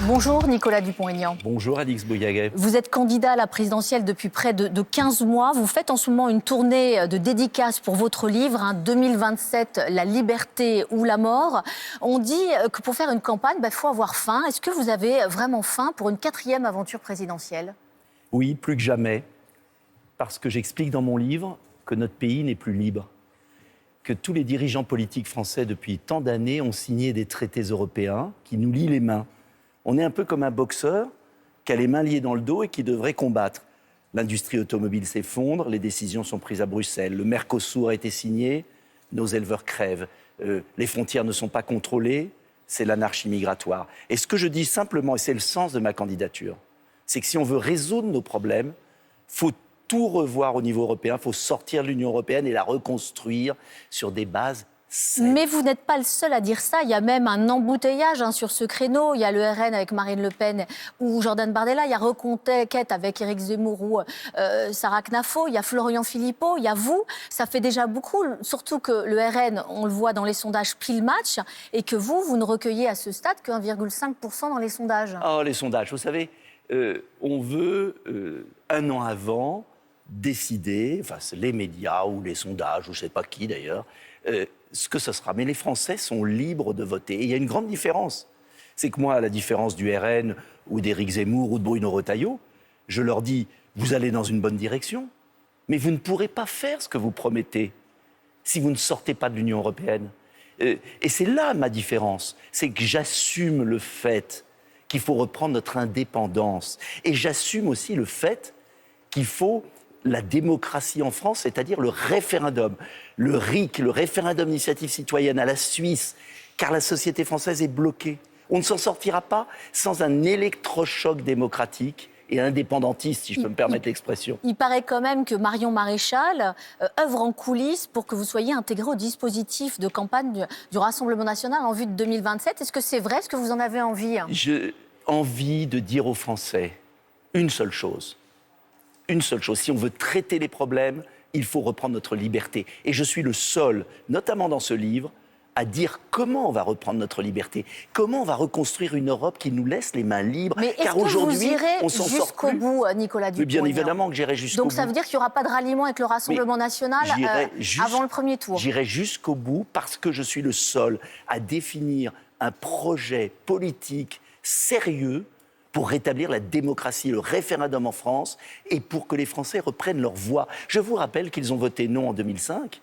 Bonjour Nicolas Dupont-Aignan. Bonjour Alix Bouillaguet. Vous êtes candidat à la présidentielle depuis près de 15 mois. Vous faites en ce moment une tournée de dédicaces pour votre livre, 2027, La liberté ou la mort. On dit que pour faire une campagne, il faut avoir faim. Est-ce que vous avez vraiment faim pour une 4e aventure présidentielle ? Oui, plus que jamais. Parce que j'explique dans mon livre que notre pays n'est plus libre. Que tous les dirigeants politiques français depuis tant d'années ont signé des traités européens qui nous lient les mains. On est un peu comme un boxeur qui a les mains liées dans le dos et qui devrait combattre. L'industrie automobile s'effondre, les décisions sont prises à Bruxelles. Le Mercosur a été signé, nos éleveurs crèvent. Les frontières ne sont pas contrôlées, c'est l'anarchie migratoire. Et ce que je dis simplement, et c'est le sens de ma candidature, c'est que si on veut résoudre nos problèmes, il faut tout revoir au niveau européen, il faut sortir de l'Union européenne et la reconstruire sur des bases saines. Mais vous n'êtes pas le seul à dire ça. Il y a même un embouteillage sur ce créneau. Il y a le RN avec Marine Le Pen ou Jordan Bardella. Il y a Reconquête avec Éric Zemmour ou Sarah Knafo. Il y a Florian Philippot. Il y a vous. Ça fait déjà beaucoup. Surtout que le RN, on le voit dans les sondages, plie le match. Et que vous ne recueillez à ce stade que 1,5% dans les sondages. Oh, les sondages, vous savez, on veut, un an avant, décider, enfin, c'est les médias ou les sondages, ou je ne sais pas qui d'ailleurs, ce que ce sera. Mais les Français sont libres de voter. Et il y a une grande différence. C'est que moi, à la différence du RN ou d'Éric Zemmour ou de Bruno Retailleau, je leur dis, vous allez dans une bonne direction, mais vous ne pourrez pas faire ce que vous promettez si vous ne sortez pas de l'Union européenne. Et c'est là ma différence. C'est que j'assume le fait qu'il faut reprendre notre indépendance. Et j'assume aussi le fait qu'il faut la démocratie en France, c'est-à-dire le référendum, le RIC, le référendum d'initiative citoyenne à la Suisse, car la société française est bloquée. On ne s'en sortira pas sans un électrochoc démocratique et indépendantiste, si je peux me permettre l'expression. Il paraît quand même que Marion Maréchal œuvre en coulisses pour que vous soyez intégré au dispositif de campagne du Rassemblement national en vue de 2027. Est-ce que c'est vrai? Est-ce que vous en avez envie? J'ai envie de dire aux Français une seule chose. Une seule chose, si on veut traiter les problèmes, il faut reprendre notre liberté. Et je suis le seul, notamment dans ce livre, à dire comment on va reprendre notre liberté, comment on va reconstruire une Europe qui nous laisse les mains libres. Mais est-ce car que aujourd'hui, vous irez on s'en sort jusqu'au plus. bout, Nicolas Dupont-Aignan? Bien évidemment que j'irai jusqu'au bout. Donc ça veut dire qu'il n'y aura pas de ralliement avec le Rassemblement national avant le premier tour? J'irai jusqu'au bout parce que je suis le seul à définir un projet politique sérieux pour rétablir la démocratie, le référendum en France, et pour que les Français reprennent leur voix. Je vous rappelle qu'ils ont voté non en 2005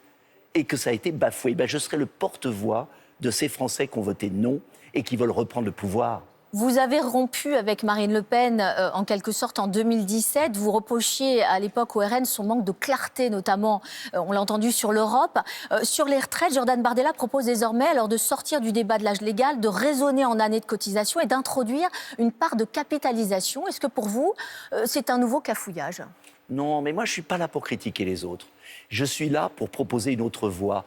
et que ça a été bafoué. Je serai le porte-voix de ces Français qui ont voté non et qui veulent reprendre le pouvoir. Vous avez rompu avec Marine Le Pen, en quelque sorte, en 2017. Vous reprochiez à l'époque au RN son manque de clarté, notamment, on l'a entendu, sur l'Europe. Sur les retraites, Jordan Bardella propose désormais, alors, de sortir du débat de l'âge légal, de raisonner en années de cotisation et d'introduire une part de capitalisation. Est-ce que pour vous, c'est un nouveau cafouillage? Non, mais moi, je ne suis pas là pour critiquer les autres. Je suis là pour proposer une autre voie.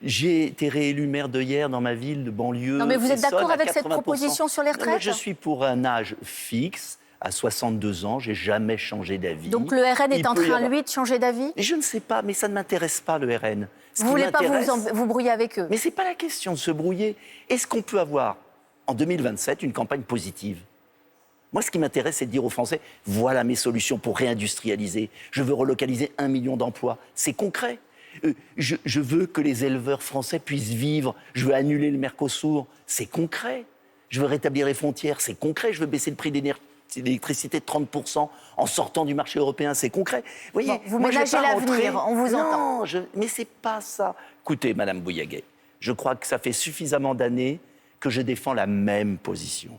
J'ai été réélu maire de Hyères dans ma ville de banlieue. Non, mais vous êtes d'accord avec cette proposition sur les retraites? Je suis pour un âge fixe. À 62 ans, je n'ai jamais changé d'avis. Donc le RN est en train, lui, de changer d'avis? Je ne sais pas, mais ça ne m'intéresse pas, le RN. Vous ne voulez pas vous brouiller avec eux? Mais ce n'est pas la question de se brouiller. Est-ce qu'on peut avoir, en 2027, une campagne positive? Moi, ce qui m'intéresse, c'est de dire aux Français, voilà mes solutions pour réindustrialiser. Je veux relocaliser 1 million d'emplois. C'est concret. Je veux que les éleveurs français puissent vivre. Je veux annuler le Mercosur. C'est concret. Je veux rétablir les frontières. C'est concret. Je veux baisser le prix de l'électricité de 30% en sortant du marché européen. C'est concret. Vous voyez, bon, vous ménagez l'avenir, on vous entend. Non, mais c'est pas ça. Écoutez, Madame Bouillaguet, je crois que ça fait suffisamment d'années que je défends la même position.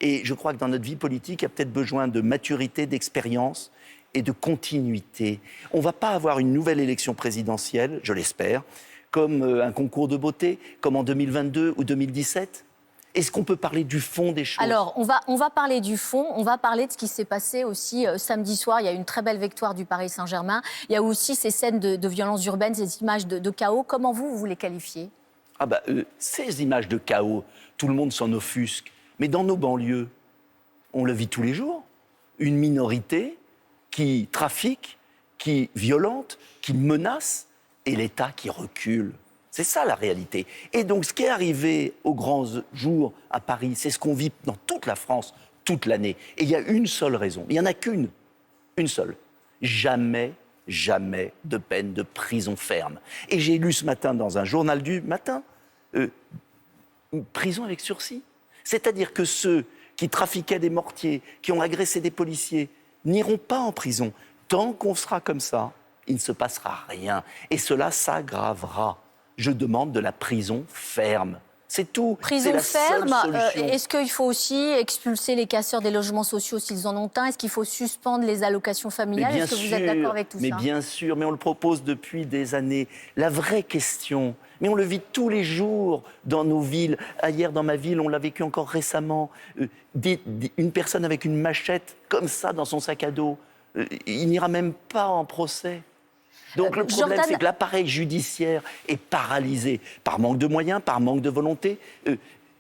Et je crois que dans notre vie politique, il y a peut-être besoin de maturité, d'expérience et de continuité. On ne va pas avoir une nouvelle élection présidentielle, je l'espère, comme un concours de beauté, comme en 2022 ou 2017. Est-ce qu'on peut parler du fond des choses? Alors, on va parler du fond, on va parler de ce qui s'est passé aussi samedi soir. Il y a eu une très belle victoire du Paris Saint-Germain. Il y a aussi ces scènes de violence urbaine, ces images de chaos. Comment vous les qualifiez? Ces images de chaos, tout le monde s'en offusque. Mais dans nos banlieues, on le vit tous les jours. Une minorité qui trafique, qui violente, qui menace, et l'État qui recule. C'est ça la réalité. Et donc ce qui est arrivé aux grands jours à Paris, c'est ce qu'on vit dans toute la France toute l'année. Et il y a une seule raison, il n'y en a qu'une, une seule. Jamais, jamais de peine de prison ferme. Et j'ai lu ce matin dans un journal du matin, prison avec sursis. C'est-à-dire que ceux qui trafiquaient des mortiers, qui ont agressé des policiers, n'iront pas en prison. Tant qu'on sera comme ça, il ne se passera rien. Et cela s'aggravera. Je demande de la prison ferme. C'est tout. Prison ferme, solution. est-ce qu'il faut aussi expulser les casseurs des logements sociaux s'ils en ont un? Est-ce qu'il faut suspendre les allocations familiales? Est-ce que vous êtes d'accord avec tout ça? Mais bien sûr, mais on le propose depuis des années. La vraie question, mais on le vit tous les jours dans nos villes. Hier, dans ma ville, on l'a vécu encore récemment. Une personne avec une machette comme ça dans son sac à dos, il n'ira même pas en procès. Donc le problème, c'est que l'appareil judiciaire est paralysé par manque de moyens, par manque de volonté.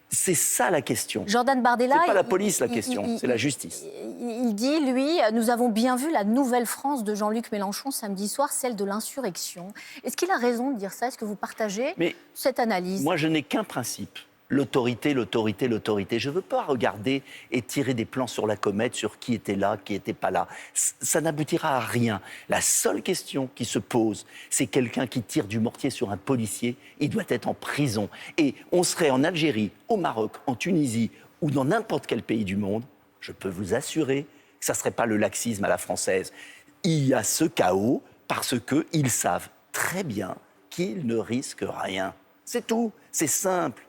C'est ça la question. Jordan Bardella... C'est pas la police la question, c'est la justice. Il dit, lui, nous avons bien vu la nouvelle France de Jean-Luc Mélenchon samedi soir, celle de l'insurrection. Est-ce qu'il a raison de dire ça? Est-ce que vous partagez cette analyse? Moi, je n'ai qu'un principe. L'autorité, l'autorité, l'autorité. Je ne veux pas regarder et tirer des plans sur la comète, sur qui était là, qui n'était pas là. Ça n'aboutira à rien. La seule question qui se pose, c'est quelqu'un qui tire du mortier sur un policier, il doit être en prison. Et on serait en Algérie, au Maroc, en Tunisie ou dans n'importe quel pays du monde, je peux vous assurer que ça ne serait pas le laxisme à la française. Il y a ce chaos parce qu'ils savent très bien qu'ils ne risquent rien. C'est tout, c'est simple.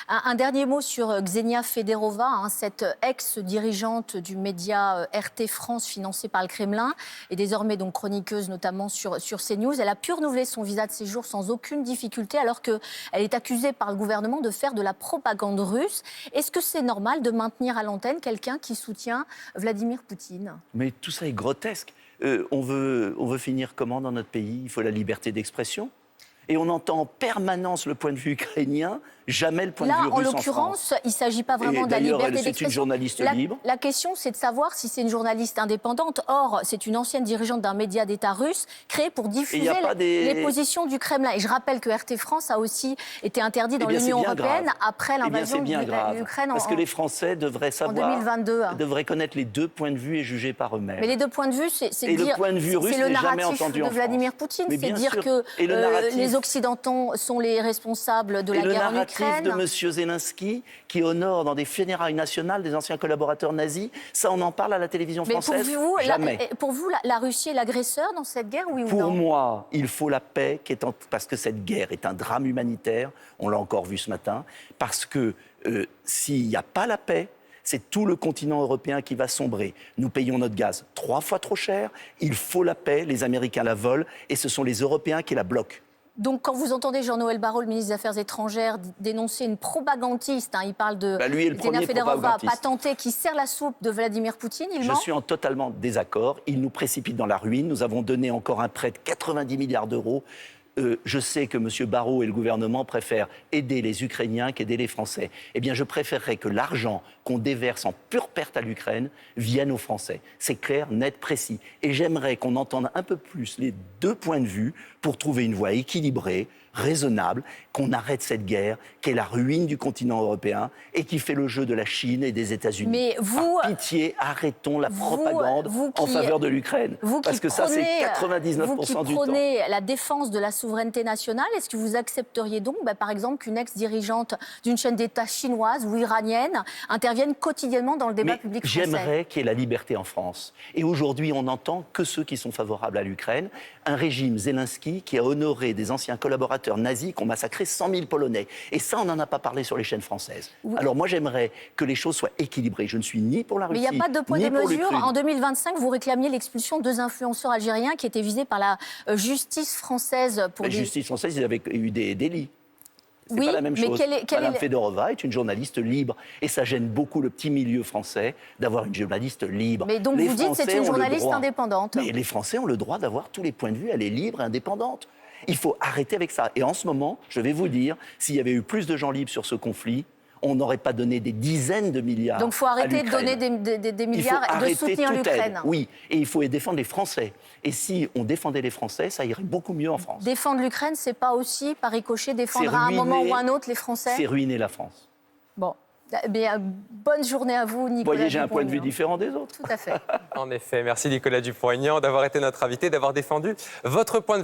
Un dernier mot sur Ksenia Federova, cette ex-dirigeante du média RT France financé par le Kremlin et désormais donc chroniqueuse notamment sur CNews. Elle a pu renouveler son visa de séjour sans aucune difficulté alors qu'elle est accusée par le gouvernement de faire de la propagande russe. Est-ce que c'est normal de maintenir à l'antenne quelqu'un qui soutient Vladimir Poutine? Mais tout ça est grotesque. On veut finir comment dans notre pays? Il faut la liberté d'expression. Et on entend en permanence le point de vue ukrainien, jamais le point de vue russe en France. Là, en l'occurrence, il ne s'agit pas vraiment de la liberté d'expression. C'est une journaliste libre. La question, c'est de savoir si c'est une journaliste indépendante. Or, c'est une ancienne dirigeante d'un média d'État russe créé pour diffuser les positions du Kremlin. Et je rappelle que RT France a aussi été interdit dans l'Union européenne après l'invasion de l'Ukraine parce que les Français devraient savoir, en 2022. Devraient connaître les deux points de vue et juger par eux-mêmes. Mais les deux points de vue, c'est dire, c'est le narratif de Vladimir Poutine, c'est dire que les Occidentaux sont les responsables de la guerre en Ukraine. Le narratif de M. Zelensky, qui honore dans des funérailles nationales des anciens collaborateurs nazis, ça on en parle à la télévision française? Jamais. Pour vous, la Russie est l'agresseur dans cette guerre, oui ou non? Pour moi, il faut la paix, parce que cette guerre est un drame humanitaire, on l'a encore vu ce matin, parce que s'il n'y a pas la paix, c'est tout le continent européen qui va sombrer. Nous payons notre gaz 3 fois trop cher, il faut la paix, les Américains la volent, et ce sont les Européens qui la bloquent. Donc, quand vous entendez Jean-Noël Barrot, le ministre des Affaires étrangères, dénoncer une propagandiste, il parle de Ksenia Federova, patentée, qui sert la soupe de Vladimir Poutine, Je suis en totalement désaccord. Il nous précipite dans la ruine. Nous avons donné encore un prêt de 90 milliards d'euros. Je sais que M. Barrot et le gouvernement préfèrent aider les Ukrainiens qu'aider les Français. Eh bien, je préférerais que l'argent qu'on déverse en pure perte à l'Ukraine vienne aux Français. C'est clair, net, précis. Et j'aimerais qu'on entende un peu plus les deux points de vue pour trouver une voie équilibrée, raisonnable, qu'on arrête cette guerre qui est la ruine du continent européen et qui fait le jeu de la Chine et des États-Unis. Mais vous, par pitié, arrêtons la propagande en faveur de l'Ukraine. Parce que ça, c'est 99% du temps. Vous qui prônez la défense de la souveraineté nationale, est-ce que vous accepteriez donc, par exemple, qu'une ex-dirigeante d'une chaîne d'État chinoise ou iranienne intervienne quotidiennement dans le débat public français? J'aimerais qu'il y ait la liberté en France. Et aujourd'hui, on n'entend que ceux qui sont favorables à l'Ukraine. Un régime Zelensky qui a honoré des anciens collaborateurs nazis qui ont massacré 100 000 Polonais. Et ça, on n'en a pas parlé sur les chaînes françaises. Oui. Alors moi, j'aimerais que les choses soient équilibrées. Je ne suis ni pour la Russie, mais il n'y a pas de point de mesure. En 2025, vous réclamiez l'expulsion de 2 influenceurs algériens qui étaient visés par la justice française. La justice française, ils avaient eu des délits. C'est pas la même chose. Madame Fedorova est une journaliste libre. Et ça gêne beaucoup le petit milieu français d'avoir une journaliste libre. Mais donc vous dites que c'est une journaliste indépendante. Mais les Français ont le droit d'avoir tous les points de vue. Elle est libre et indépendante. Il faut arrêter avec ça. Et en ce moment, je vais vous dire, s'il y avait eu plus de gens libres sur ce conflit, on n'aurait pas donné des dizaines de milliards. Donc il faut arrêter à de donner l'Ukraine. des milliards et de soutenir toute aide. l'Ukraine. Oui, et il faut défendre les Français. Et si on défendait les Français, ça irait beaucoup mieux en France. Défendre l'Ukraine, c'est pas aussi, par ricochet, défendre C'est à un ruiner- moment ou un autre les Français? C'est ruiner la France. Bon. Eh bien, bonne journée à vous, Nicolas. Vous voyez, j'ai un point de vue Dupont-Aignan. différent des autres. Tout à fait. En effet, merci Nicolas Dupont-Aignan d'avoir été notre invité, d'avoir défendu votre point de vue.